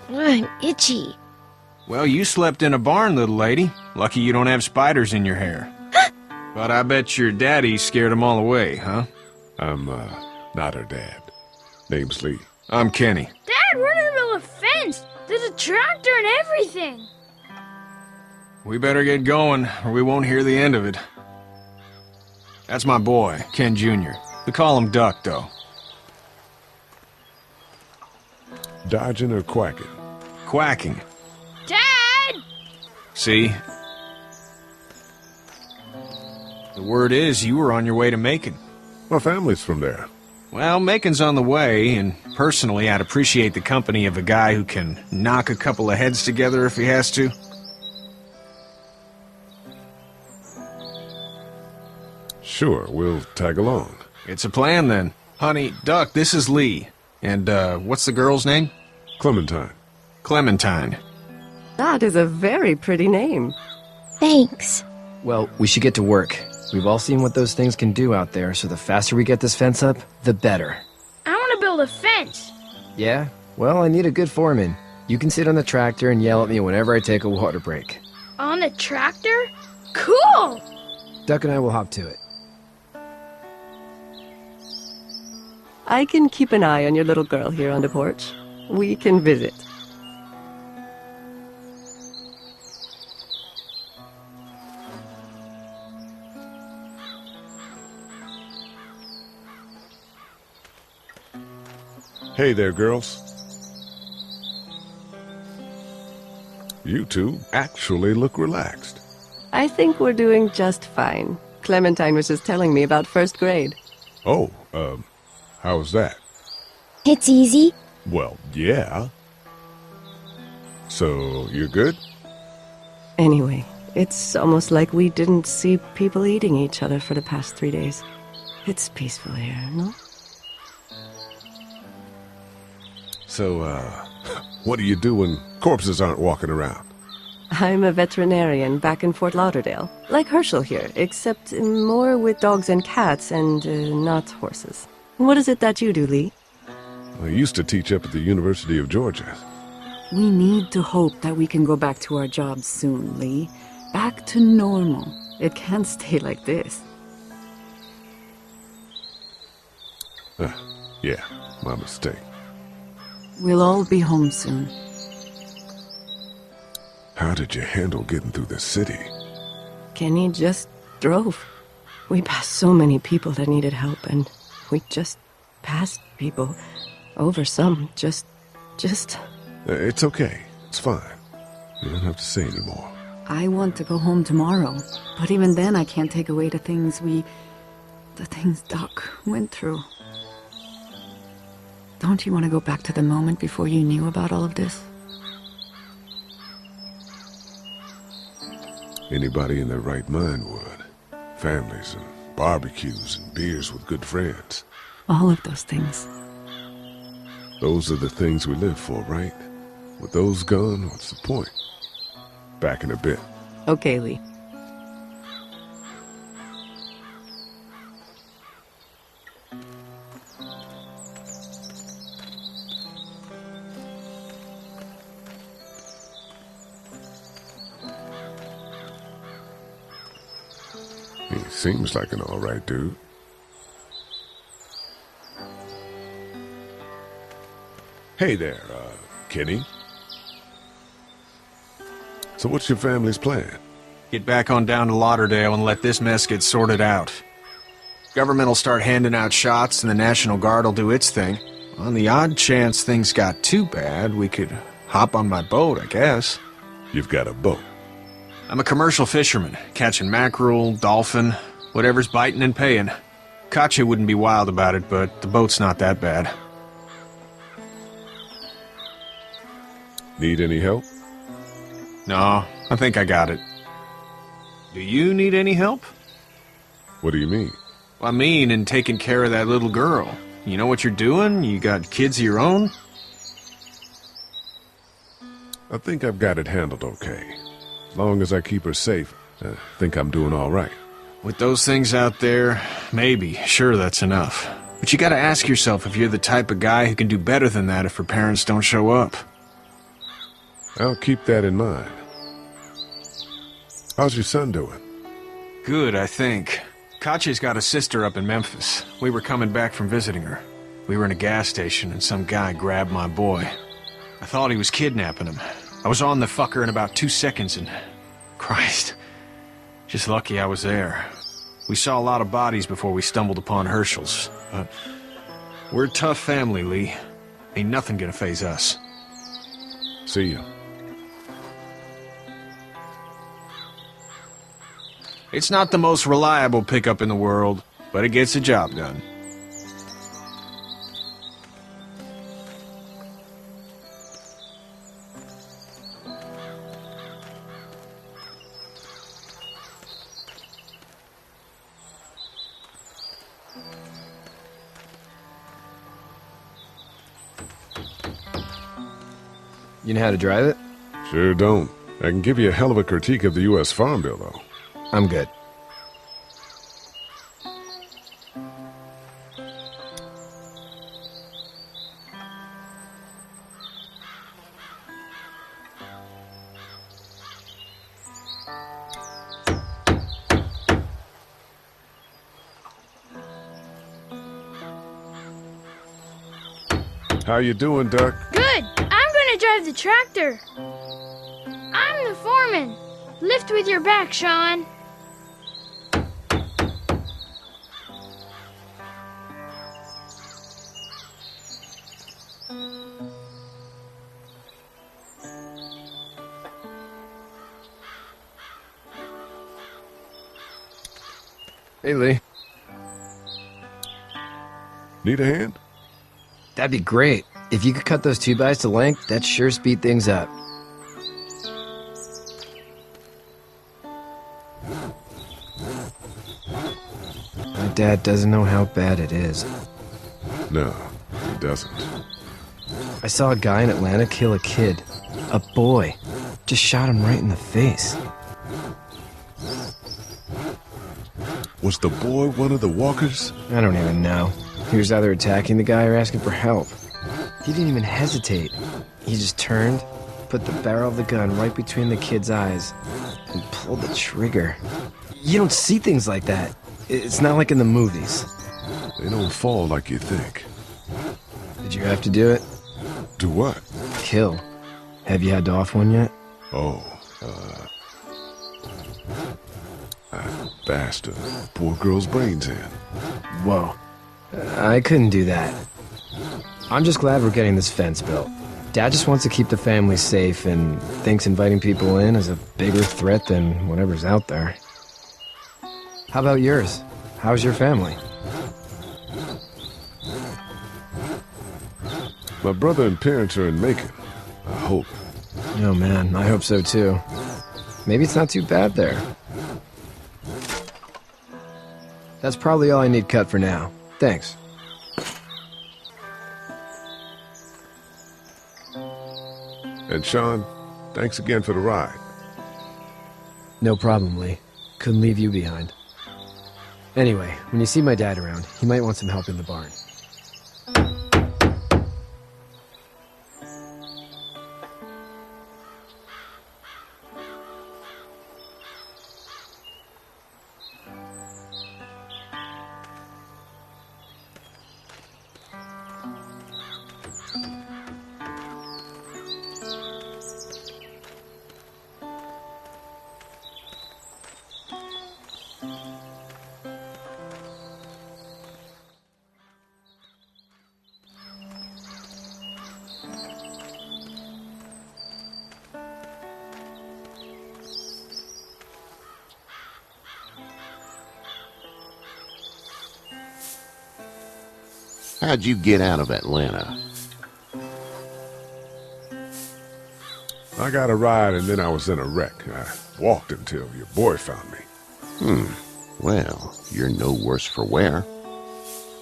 I'm itchy. Well, you slept in a barn, little lady. Lucky you don't have spiders in your hair. But I bet your daddy scared them all away, huh? I'm, not her dad. Name's Lee. I'm Kenny. Dad, we're in the middle of a fence. There's a tractor and everything. We better get going, or we won't hear the end of it. That's my boy, Ken Jr. We call him Duck, though. Dodging or quacking? Quacking. Dad! See? The word is you were on your way to Macon. My family's from there. Well, Macon's on the way, and personally, I'd appreciate the company of a guy who can knock a couple of heads together if he has to. Sure, we'll tag along. It's a plan, then. Honey, Duck, this is Lee. And, what's the girl's name? Clementine. Clementine. That is a very pretty name. Thanks. Well, we should get to work. We've all seen what those things can do out there, so the faster we get this fence up, the better. I want to build a fence. Yeah? Well, I need a good foreman. You can sit on the tractor and yell at me whenever I take a water break. On the tractor? Cool! Duck and I will hop to it. I can keep an eye on your little girl here on the porch. We can visit. Hey there, girls. You two actually look relaxed. I think we're doing just fine. Clementine was just telling me about first grade. Oh, how was that? It's easy. Well, yeah. So, you're good? Anyway, it's almost like we didn't see people eating each other for the past 3 days. It's peaceful here, no? So, what do you do when corpses aren't walking around? I'm a veterinarian back in Fort Lauderdale. Like Herschel here, except more with dogs and cats and not horses. What is it that you do, Lee? I used to teach up at the University of Georgia. We need to hope that we can go back to our jobs soon, Lee. Back to normal. It can't stay like this. Yeah, my mistake. We'll all be home soon. How did you handle getting through the city? Kenny just drove. We passed so many people that needed help, and we just passed people. Over some, just... It's okay. It's fine. You don't have to say anymore. I want to go home tomorrow, but even then I can't take away the things Doc went through. Don't you want to go back to the moment before you knew about all of this? Anybody in their right mind would. Families and barbecues and beers with good friends. All of those things. Those are the things we live for, right? With those gone, what's the point? Back in a bit. Okay, Lee. He seems like an all-right dude. Hey there, Kenny. So what's your family's plan? Get back on down to Lauderdale and let this mess get sorted out. Government will start handing out shots and the National Guard will do its thing. On the odd chance things got too bad, we could hop on my boat, I guess. You've got a boat. I'm a commercial fisherman, catching mackerel, dolphin, whatever's biting and paying. Katya wouldn't be wild about it, but the boat's not that bad. Need any help? No, I think I got it. Do you need any help? What do you mean? I mean, in taking care of that little girl. You know what you're doing? You got kids of your own? I think I've got it handled okay. As long as I keep her safe, I think I'm doing all right. With those things out there, maybe, sure, that's enough. But you gotta ask yourself if you're the type of guy who can do better than that if her parents don't show up. I'll keep that in mind. How's your son doing? Good, I think. Katya's got a sister up in Memphis. We were coming back from visiting her. We were in a gas station and some guy grabbed my boy. I thought he was kidnapping him. I was on the fucker in about 2 seconds and... Christ. Just lucky I was there. We saw a lot of bodies before we stumbled upon Herschel's. But we're a tough family, Lee. Ain't nothing gonna faze us. See you. It's not the most reliable pickup in the world, but it gets the job done. You know how to drive it? Sure don't. I can give you a hell of a critique of the U.S. Farm Bill, though. I'm good. How you doing, Duck? Good. I'm gonna drive the tractor. I'm the foreman. Lift with your back, Sean. Hey, Lee. Need a hand? That'd be great. If you could cut those 2x to length, that'd sure speed things up. My dad doesn't know how bad it is. No, he doesn't. I saw a guy in Atlanta kill a kid. A boy. Just shot him right in the face. Was the boy one of the walkers? I don't even know. He was either attacking the guy or asking for help. He didn't even hesitate. He just turned, put the barrel of the gun right between the kid's eyes, and pulled the trigger. You don't see things like that. It's not like in the movies. They don't fall like you think. Did you have to do it? Do what? Kill. Have you had to off one yet? Oh, I bashed a poor girl's brains in. Whoa. I couldn't do that. I'm just glad we're getting this fence built. Dad just wants to keep the family safe and thinks inviting people in is a bigger threat than whatever's out there. How about yours? How's your family? My brother and parents are in Macon. I hope. Oh man, I hope so too. Maybe it's not too bad there. That's probably all I need cut for now. Thanks. And Sean, thanks again for the ride. No problem, Lee. Couldn't leave you behind. Anyway, when you see my dad around, he might want some help in the barn. How'd you get out of Atlanta? I got a ride and then I was in a wreck. I walked until your boy found me. Well, you're no worse for wear.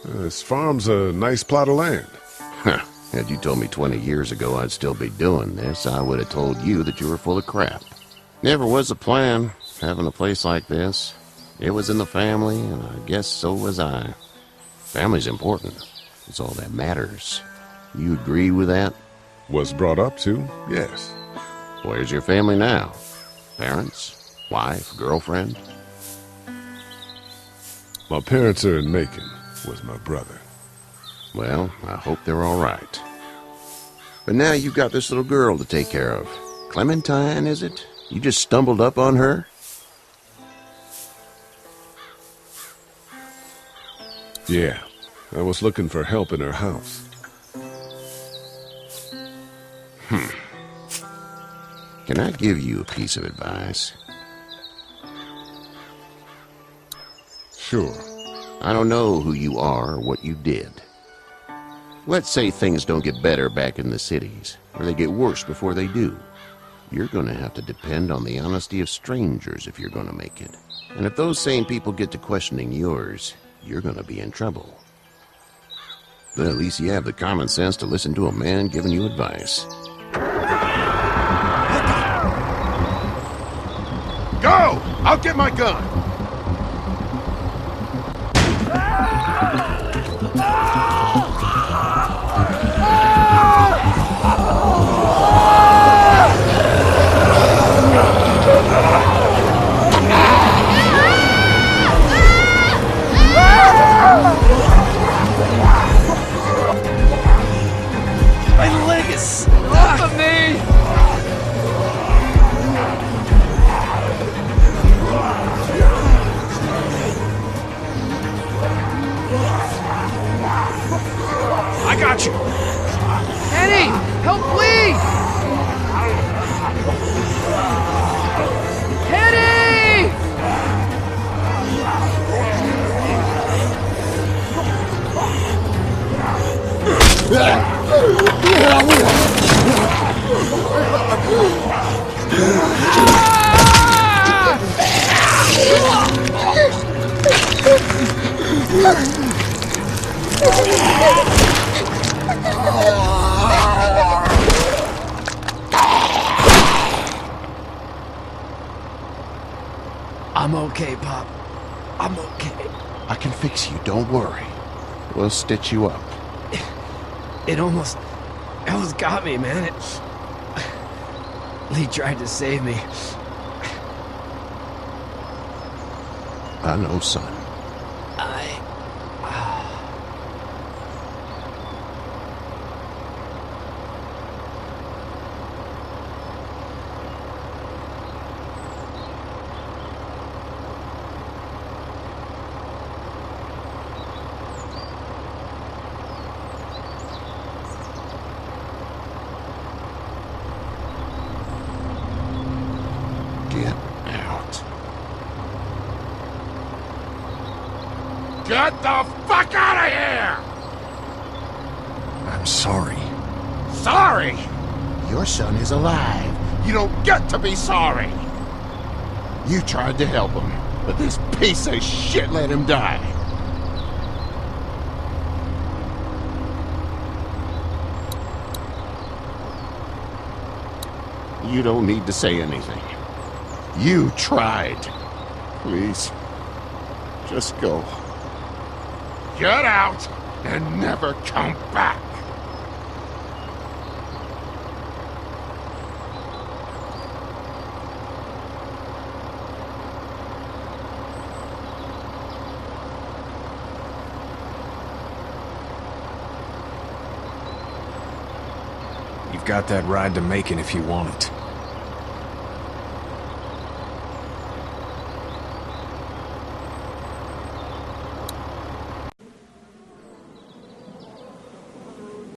This farm's a nice plot of land. Huh. Had you told me 20 years ago I'd still be doing this, I would have told you that you were full of crap. Never was a plan, having a place like this. It was in the family, and I guess so was I. Family's important. It's all that matters. You agree with that? Was brought up to, yes. Where's your family now? Parents? Wife? Girlfriend? My parents are in Macon with my brother. Well, I hope they're all right. But now you've got this little girl to take care of. Clementine, is it? You just stumbled up on her? Yeah, I was looking for help in her house. Can I give you a piece of advice? Sure. I don't know who you are or what you did. Let's say things don't get better back in the cities, or they get worse before they do. You're gonna have to depend on the honesty of strangers if you're gonna make it. And if those same people get to questioning yours, you're gonna be in trouble. But at least you have the common sense to listen to a man giving you advice. Go! I'll get my gun! My leg is stuck on me! I got you. Eddie! Help, please! Eddie! I'm okay, Pop. I'm okay. I can fix you, don't worry. We'll stitch you up. It almost got me, man. Lee tried to save me. I know, son. Get out. Get the fuck out of here! I'm sorry. Sorry? Your son is alive. You don't get to be sorry. You tried to help him, but this piece of shit let him die. You don't need to say anything. You tried. Please, just go. Get out and never come back. You've got that ride to Macon if you want it.